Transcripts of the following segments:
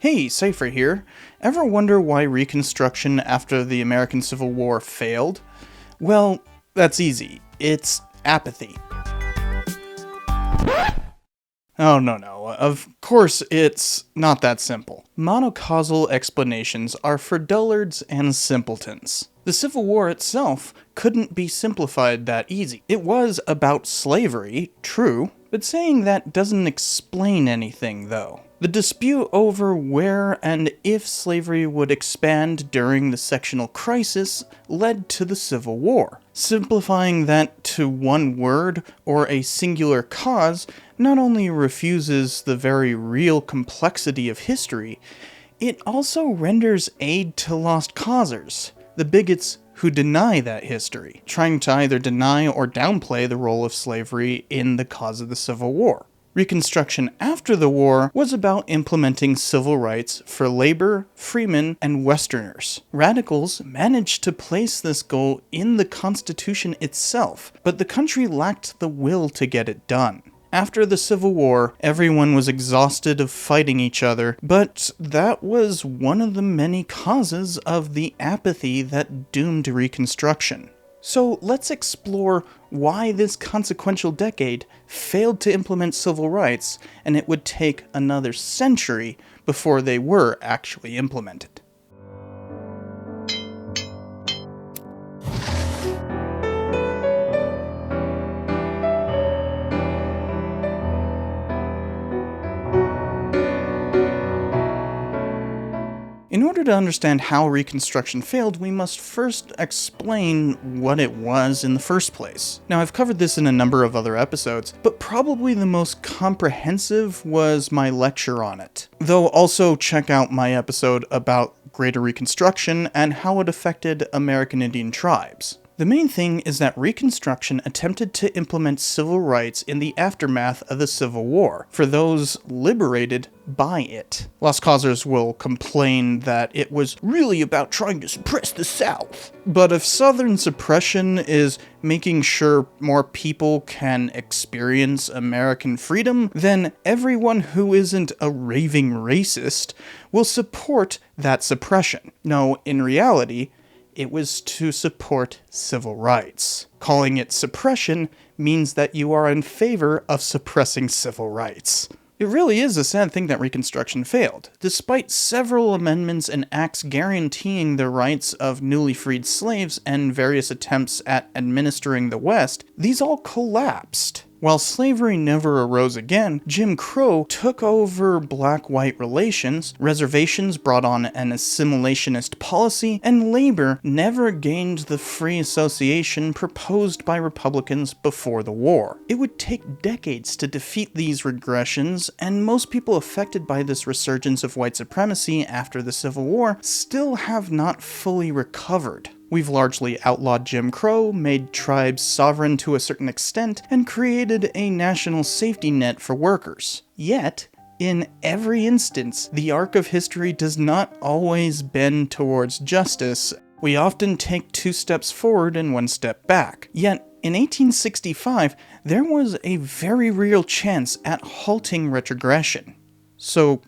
Hey, Cypher here. Ever wonder why Reconstruction after the American Civil War failed? Well, that's easy. It's apathy. Oh, no. Of course, it's not that simple. Monocausal explanations are for dullards and simpletons. The Civil War itself couldn't be simplified that easy. It was about slavery, true, but saying that doesn't explain anything, though. The dispute over where and if slavery would expand during the sectional crisis led to the Civil War. Simplifying that to one word or a singular cause not only refuses the very real complexity of history, it also renders aid to lost causers, the bigots who deny that history, trying to either deny or downplay the role of slavery in the cause of the Civil War. Reconstruction after the war was about implementing civil rights for labor, freemen, and Westerners. Radicals managed to place this goal in the Constitution itself, but the country lacked the will to get it done. After the Civil War, everyone was exhausted of fighting each other, but that was one of the many causes of the apathy that doomed Reconstruction. So let's explore why this consequential decade failed to implement civil rights, and it would take another century before they were actually implemented. In order to understand how Reconstruction failed, we must first explain what it was in the first place. Now, I've covered this in a number of other episodes, but probably the most comprehensive was my lecture on it. Though also check out my episode about Greater Reconstruction and how it affected American Indian tribes. The main thing is that Reconstruction attempted to implement civil rights in the aftermath of the Civil War, for those liberated by it. Lost causers will complain that it was really about trying to suppress the South. But if Southern suppression is making sure more people can experience American freedom, then everyone who isn't a raving racist will support that suppression. No, in reality, it was to support civil rights. Calling it suppression means that you are in favor of suppressing civil rights. It really is a sad thing that Reconstruction failed. Despite several amendments and acts guaranteeing the rights of newly freed slaves and various attempts at administering the West, these all collapsed. While slavery never arose again, Jim Crow took over black-white relations, reservations brought on an assimilationist policy, and labor never gained the free association proposed by Republicans before the war. It would take decades to defeat these regressions, and most people affected by this resurgence of white supremacy after the Civil War still have not fully recovered. We've largely outlawed Jim Crow, made tribes sovereign to a certain extent, and created a national safety net for workers. Yet, in every instance, the arc of history does not always bend towards justice. We often take 2 steps forward and 1 step back. Yet, in 1865, there was a very real chance at halting retrogression. So,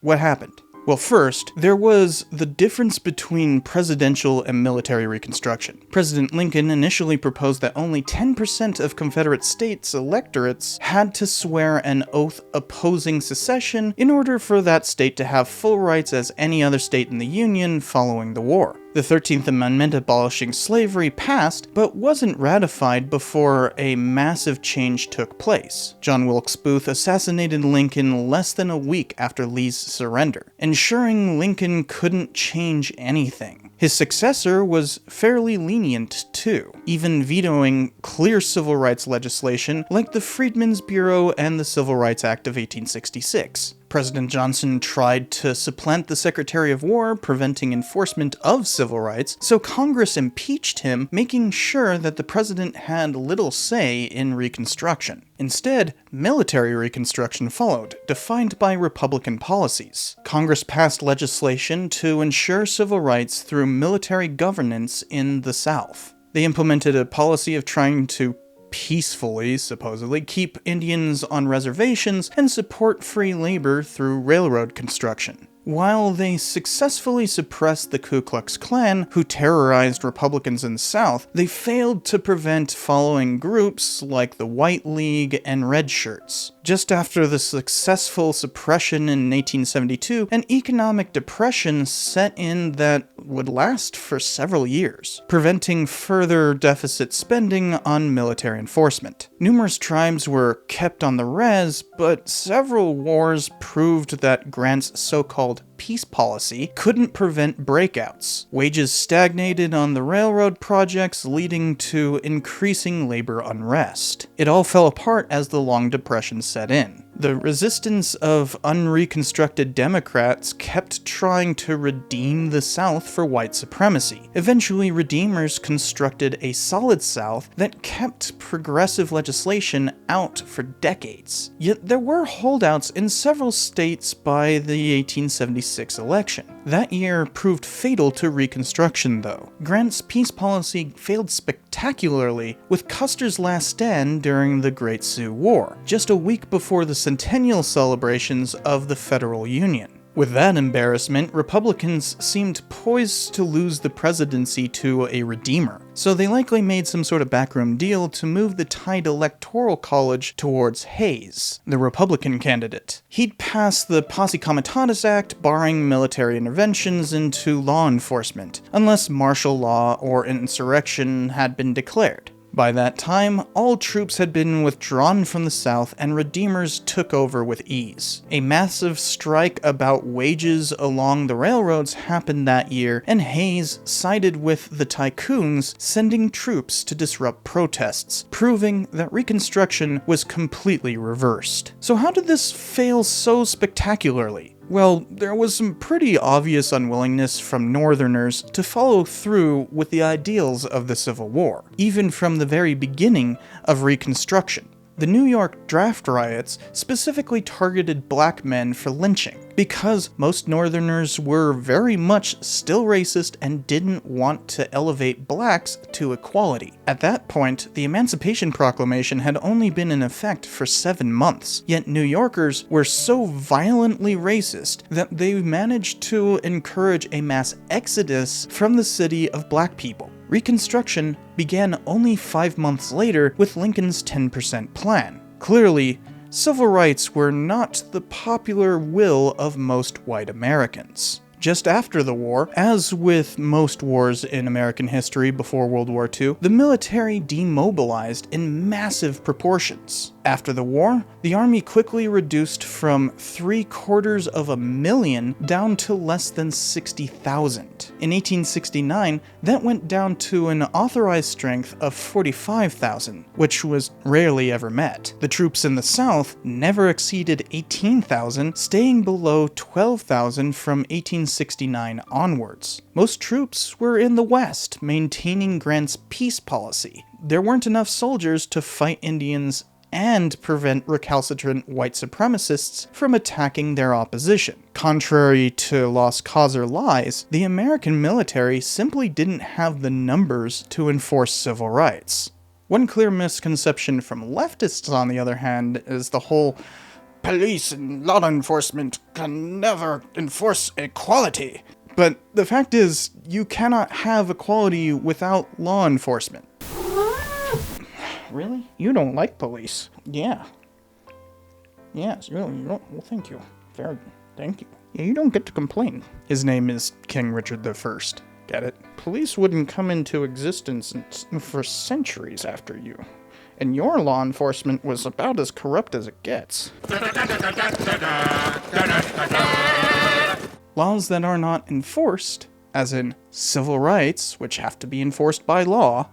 what happened? Well, first, there was the difference between presidential and military Reconstruction. President Lincoln initially proposed that only 10% of Confederate states' electorates had to swear an oath opposing secession in order for that state to have full rights as any other state in the Union following the war. The 13th Amendment abolishing slavery passed, but wasn't ratified before a massive change took place. John Wilkes Booth assassinated Lincoln less than a week after Lee's surrender, ensuring Lincoln couldn't change anything. His successor was fairly lenient too, even vetoing clear civil rights legislation like the Freedmen's Bureau and the Civil Rights Act of 1866. President Johnson tried to supplant the Secretary of War, preventing enforcement of civil rights, so Congress impeached him, making sure that the president had little say in Reconstruction. Instead, military Reconstruction followed, defined by Republican policies. Congress passed legislation to ensure civil rights through military governance in the South. They implemented a policy of trying to peacefully, supposedly, keep Indians on reservations and support free labor through railroad construction. While they successfully suppressed the Ku Klux Klan, who terrorized Republicans in the South, they failed to prevent following groups like the White League and Red Shirts. Just after the successful suppression in 1872, an economic depression set in that would last for several years, preventing further deficit spending on military enforcement. Numerous tribes were kept on the res, but several wars proved that Grant's so-called peace policy couldn't prevent breakouts. Wages stagnated on the railroad projects, leading to increasing labor unrest. It all fell apart as the Long Depression set in. The resistance of unreconstructed Democrats kept trying to redeem the South for white supremacy. Eventually, Redeemers constructed a solid South that kept progressive legislation out for decades. Yet there were holdouts in several states by the 1876 election. That year proved fatal to Reconstruction, though. Grant's peace policy failed spectacularly, with Custer's last stand during the Great Sioux War, just a week before the centennial celebrations of the Federal Union. With that embarrassment, Republicans seemed poised to lose the presidency to a redeemer, so they likely made some sort of backroom deal to move the tied electoral college towards Hayes, the Republican candidate. He'd pass the Posse Comitatus Act, barring military interventions into law enforcement, unless martial law or insurrection had been declared. By that time, all troops had been withdrawn from the South and Redeemers took over with ease. A massive strike about wages along the railroads happened that year, and Hayes sided with the tycoons, sending troops to disrupt protests, proving that Reconstruction was completely reversed. So how did this fail so spectacularly? Well, there was some pretty obvious unwillingness from Northerners to follow through with the ideals of the Civil War, even from the very beginning of Reconstruction. The New York draft riots specifically targeted black men for lynching, because most Northerners were very much still racist and didn't want to elevate blacks to equality. At that point, the Emancipation Proclamation had only been in effect for 7 months, yet New Yorkers were so violently racist that they managed to encourage a mass exodus from the city of black people. Reconstruction began only 5 months later with Lincoln's 10% plan. Clearly, civil rights were not the popular will of most white Americans. Just after the war, as with most wars in American history before World War II, the military demobilized in massive proportions. After the war, the army quickly reduced from 750,000 down to less than 60,000. In 1869, that went down to an authorized strength of 45,000, which was rarely ever met. The troops in the South never exceeded 18,000, staying below 12,000 from 1869 onwards. Most troops were in the West, maintaining Grant's peace policy. There weren't enough soldiers to fight Indians and prevent recalcitrant white supremacists from attacking their opposition. Contrary to Lost Cause or lies, the American military simply didn't have the numbers to enforce civil rights. One clear misconception from leftists, on the other hand, is the whole police and law enforcement can never enforce equality. But the fact is, you cannot have equality without law enforcement. Really? You don't like police? Yeah. Yes, really, you don't? Well, thank you. Thank you. Yeah, you don't get to complain. His name is King Richard I. Get it? Police wouldn't come into existence for centuries after you. And your law enforcement was about as corrupt as it gets. Laws that are not enforced, as in civil rights, which have to be enforced by law,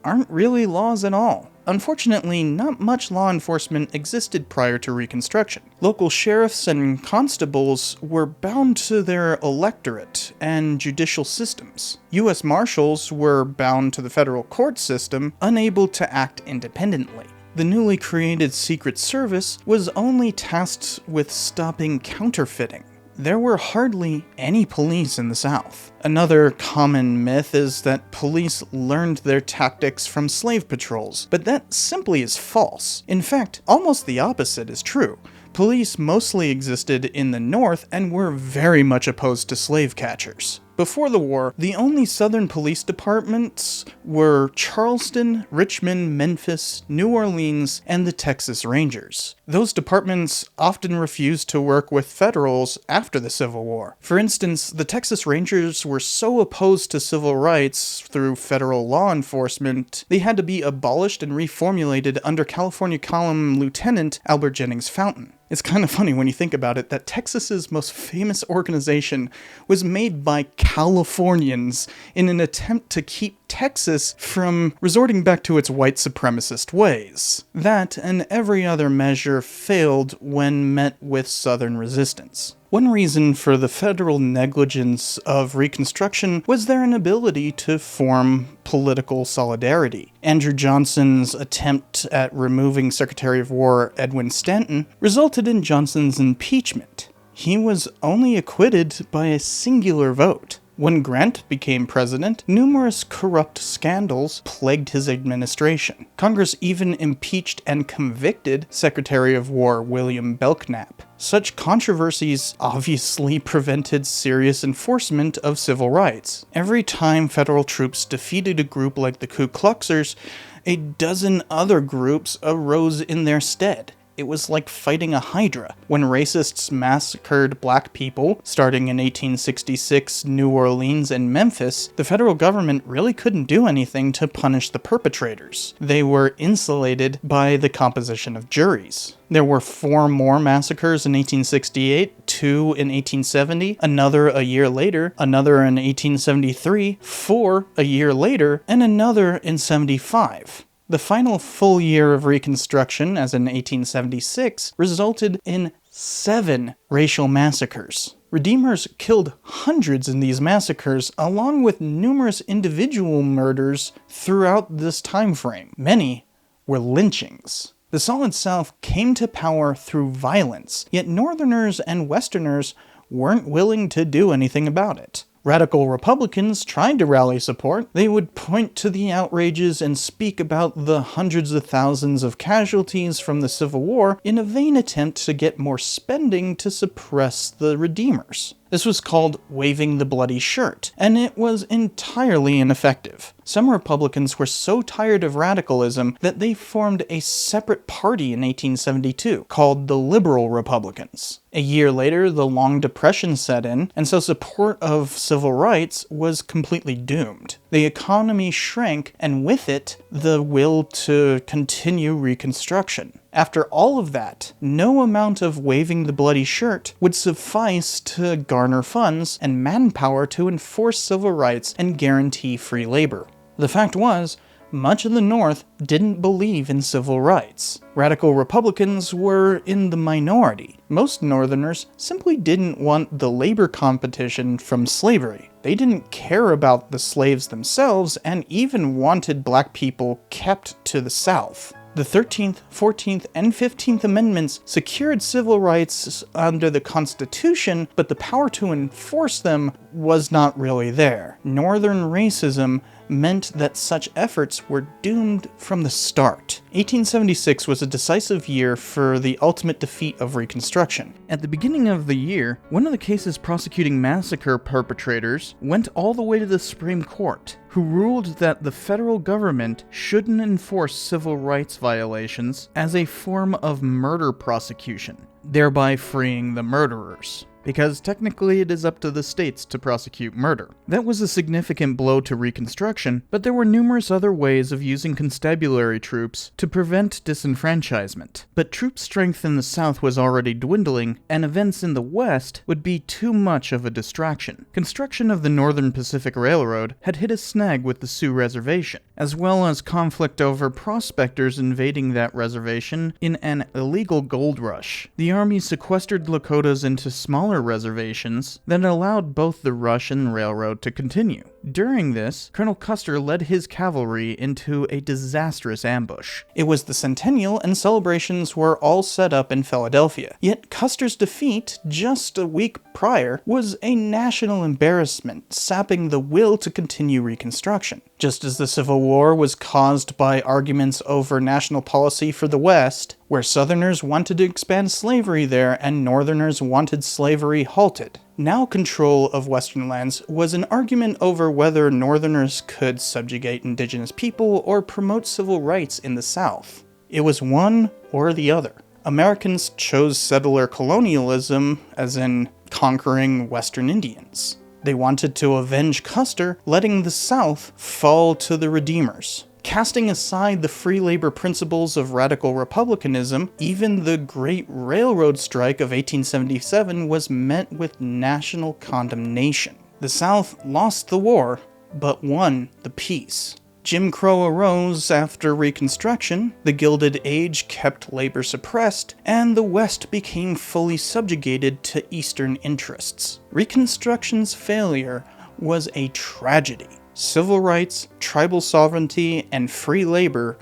aren't really laws at all. Unfortunately, not much law enforcement existed prior to Reconstruction. Local sheriffs and constables were bound to their electorate and judicial systems. U.S. Marshals were bound to the federal court system, unable to act independently. The newly created Secret Service was only tasked with stopping counterfeiting. There were hardly any police in the South. Another common myth is that police learned their tactics from slave patrols, but that simply is false. In fact, almost the opposite is true. Police mostly existed in the North and were very much opposed to slave catchers. Before the war, the only Southern police departments were Charleston, Richmond, Memphis, New Orleans, and the Texas Rangers. Those departments often refused to work with Federals after the Civil War. For instance, the Texas Rangers were so opposed to civil rights through federal law enforcement, they had to be abolished and reformulated under California Column Lieutenant Albert Jennings Fountain. It's kind of funny when you think about it that Texas's most famous organization was made by Californians in an attempt to keep Texas from resorting back to its white supremacist ways. That and every other measure failed when met with Southern resistance. One reason for the federal negligence of Reconstruction was their inability to form political solidarity. Andrew Johnson's attempt at removing Secretary of War Edwin Stanton resulted in Johnson's impeachment. He was only acquitted by a singular vote. When Grant became president, numerous corrupt scandals plagued his administration. Congress even impeached and convicted Secretary of War William Belknap. Such controversies obviously prevented serious enforcement of civil rights. Every time federal troops defeated a group like the Ku Kluxers, a dozen other groups arose in their stead. It was like fighting a hydra. When racists massacred black people, starting in 1866 New Orleans and Memphis, the federal government really couldn't do anything to punish the perpetrators. They were insulated by the composition of juries. There were 4 more massacres in 1868, 2 in 1870, another a year later, another in 1873, 4 a year later, and another in 75. The final full year of Reconstruction, as in 1876, resulted in 7 racial massacres. Redeemers killed hundreds in these massacres, along with numerous individual murders throughout this time frame. Many were lynchings. The Solid South came to power through violence, yet Northerners and Westerners weren't willing to do anything about it. Radical Republicans tried to rally support. They would point to the outrages and speak about the hundreds of thousands of casualties from the Civil War in a vain attempt to get more spending to suppress the Redeemers. This was called waving the bloody shirt, and it was entirely ineffective. Some Republicans were so tired of radicalism that they formed a separate party in 1872 called the Liberal Republicans. A year later, the Long Depression set in, and so support of civil rights was completely doomed. The economy shrank, and with it, the will to continue Reconstruction. After all of that, no amount of waving the bloody shirt would suffice to garner funds and manpower to enforce civil rights and guarantee free labor. The fact was, much of the North didn't believe in civil rights. Radical Republicans were in the minority. Most Northerners simply didn't want the labor competition from slavery. They didn't care about the slaves themselves and even wanted black people kept to the South. The 13th, 14th, and 15th Amendments secured civil rights under the Constitution, but the power to enforce them was not really there. Northern racism meant that such efforts were doomed from the start. 1876 was a decisive year for the ultimate defeat of Reconstruction. At the beginning of the year, one of the cases prosecuting massacre perpetrators went all the way to the Supreme Court, who ruled that the federal government shouldn't enforce civil rights violations as a form of murder prosecution, thereby freeing the murderers. Because technically it is up to the states to prosecute murder. That was a significant blow to Reconstruction, but there were numerous other ways of using constabulary troops to prevent disenfranchisement. But troop strength in the South was already dwindling, and events in the West would be too much of a distraction. Construction of the Northern Pacific Railroad had hit a snag with the Sioux Reservation, as well as conflict over prospectors invading that reservation in an illegal gold rush. The Army sequestered Lakotas into smaller reservations that allowed both the rush and railroad to continue. During this, Colonel Custer led his cavalry into a disastrous ambush. It was the centennial, and celebrations were all set up in Philadelphia. Yet Custer's defeat, just a week prior, was a national embarrassment, sapping the will to continue Reconstruction. Just as the Civil War was caused by arguments over national policy for the West, where Southerners wanted to expand slavery there and Northerners wanted slavery halted. Now control of Western lands was an argument over whether Northerners could subjugate indigenous people or promote civil rights in the South. It was one or the other. Americans chose settler colonialism, as in conquering Western Indians. They wanted to avenge Custer, letting the South fall to the Redeemers. Casting aside the free labor principles of radical republicanism, even the Great Railroad Strike of 1877 was met with national condemnation. The South lost the war, but won the peace. Jim Crow arose after Reconstruction, the Gilded Age kept labor suppressed, and the West became fully subjugated to Eastern interests. Reconstruction's failure was a tragedy. Civil rights, tribal sovereignty, and free labor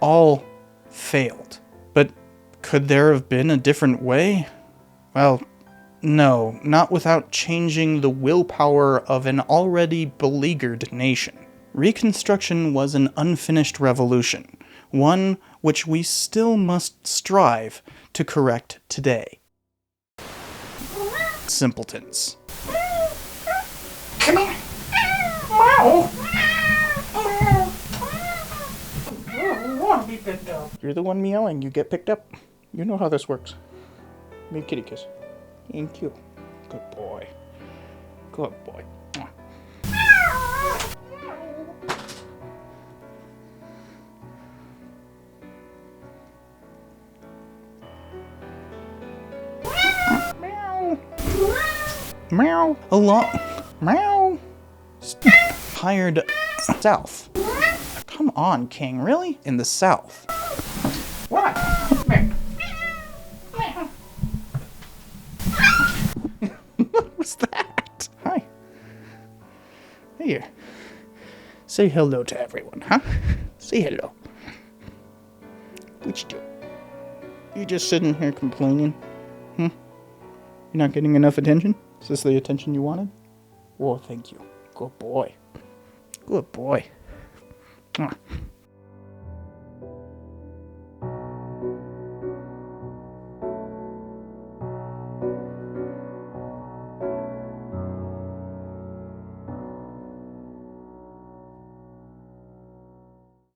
all failed. But could there have been a different way? Well, no, not without changing the willpower of an already beleaguered nation. Reconstruction was an unfinished revolution, one which we still must strive to correct today. Simpletons. Come here. You're the one meowing, you get picked up. You know how this works. Make kitty kiss. Thank you. Good boy. Good boy. Meow. Meow. A lot. Meow. Hired South. Come on, King, really? In the South. What? What was that? Hi. Here. Say hello to everyone, huh? Say hello. What you do? You just sitting here complaining? You're not getting enough attention? Is this the attention you wanted? Oh, thank you. Good boy. Good boy.